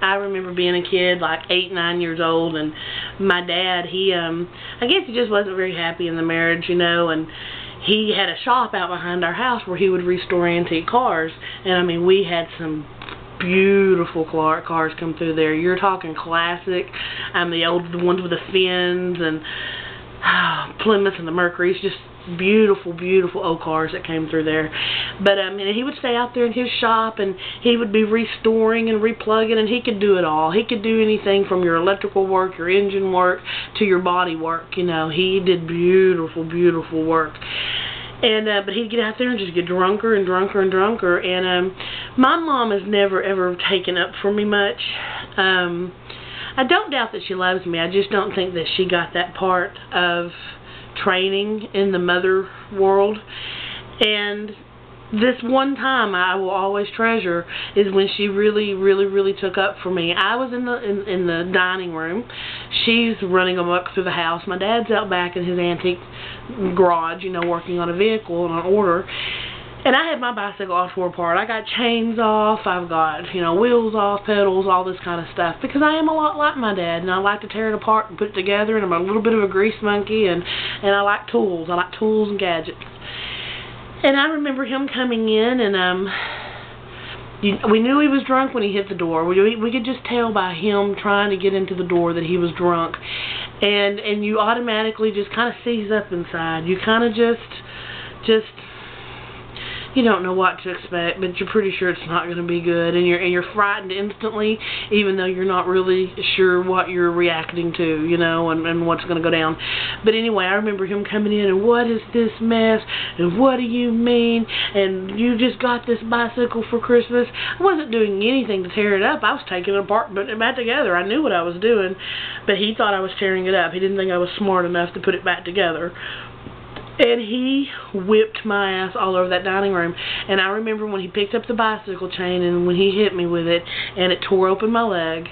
I remember being a kid, like 8, 9 years old, and my dad, he, I guess he just wasn't very happy in the marriage, you know, and he had a shop out behind our house where he would restore antique cars, and I mean, we had some beautiful cars come through there. You're talking classic, the ones with the fins, and Plymouth and the Mercury's, just beautiful, beautiful old cars that came through there. But and he would stay out there in his shop, and he would be restoring and replugging, and he could do it all. He could do anything from your electrical work, your engine work, to your body work. You know, he did beautiful, beautiful work. And but he'd get out there and just get drunker and drunker and drunker. And my mom has never ever taken up for me much. I don't doubt that she loves me. I just don't think that she got that part of training in the mother world. And this one time I will always treasure is when she really, really, really took up for me. I was in the dining room. She's running amok through the house. My dad's out back in his antique garage, you know, working on a vehicle and on order. And I had my bicycle all tore apart. I got chains off. I've got, you know, wheels off, pedals, all this kind of stuff. Because I am a lot like my dad, and I like to tear it apart and put it together. And I'm a little bit of a grease monkey, and I like tools. I like tools and gadgets. And I remember him coming in, and we knew he was drunk when he hit the door. We could just tell by him trying to get into the door that he was drunk. And you automatically just kind of seize up inside. You kind of just you don't know what to expect, but you're pretty sure it's not going to be good, and you're frightened instantly, even though you're not really sure what you're reacting to, you know, and what's going to go down. But anyway, I remember him coming in, and what is this mess, and what do you mean, and you just got this bicycle for Christmas. I wasn't doing anything to tear it up. I was taking it apart and putting it back together. I knew what I was doing, but he thought I was tearing it up. He didn't think I was smart enough to put it back together. And he whipped my ass all over that dining room. And I remember when he picked up the bicycle chain and when he hit me with it, and it tore open my leg,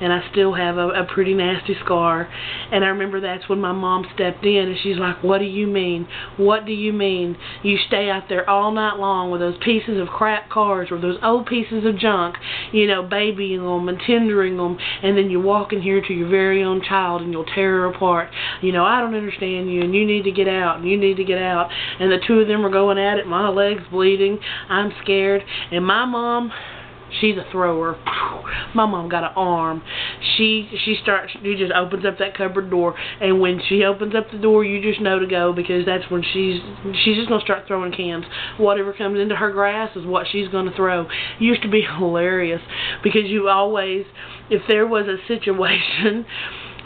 and I still have a pretty nasty scar. And I remember that's when my mom stepped in, and she's like, what do you mean? What do you mean? You stay out there all night long with those pieces of crap cars or those old pieces of junk, you know, babying them and tendering them, and then you walk in here to your very own child and you'll tear her apart. You know, I don't understand you, and you need to get out, and you need to get out. And the two of them are going at it. My leg's bleeding. I'm scared. And my mom, she's a thrower. My mom got an arm. She just opens up that cupboard door, and when she opens up the door, you just know to go, because that's when she's just going to start throwing cans. Whatever comes into her grasp is what she's going to throw. It used to be hilarious, because you always, if there was a situation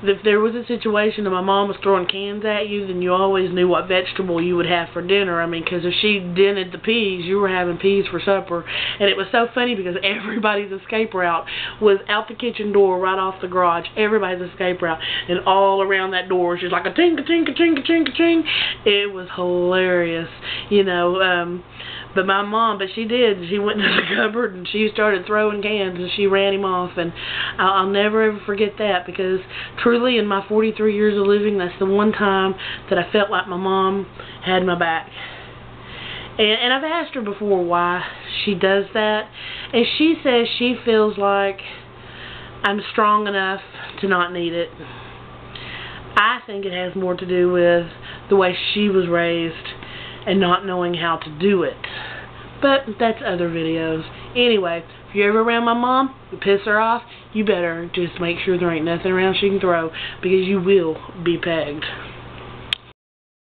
and my mom was throwing cans at you, then you always knew what vegetable you would have for dinner. I mean, because if she dented the peas, you were having peas for supper. And it was so funny because everybody's escape route was out the kitchen door, right off the garage. Everybody's escape route. And all around that door was just like a ting, a ting, a ting, a ting, a ting. It was hilarious, you know. But my mom, she went into the cupboard and she started throwing cans, and she ran him off. And I'll never ever forget that, because truly in my 43 years of living, that's the one time that I felt like my mom had my back. And I've asked her before why she does that, and she says she feels like I'm strong enough to not need it. I think it has more to do with the way she was raised and not knowing how to do it. But that's other videos. Anyway, if you're ever around my mom, you piss her off, you better just make sure there ain't nothing around she can throw, because you will be pegged.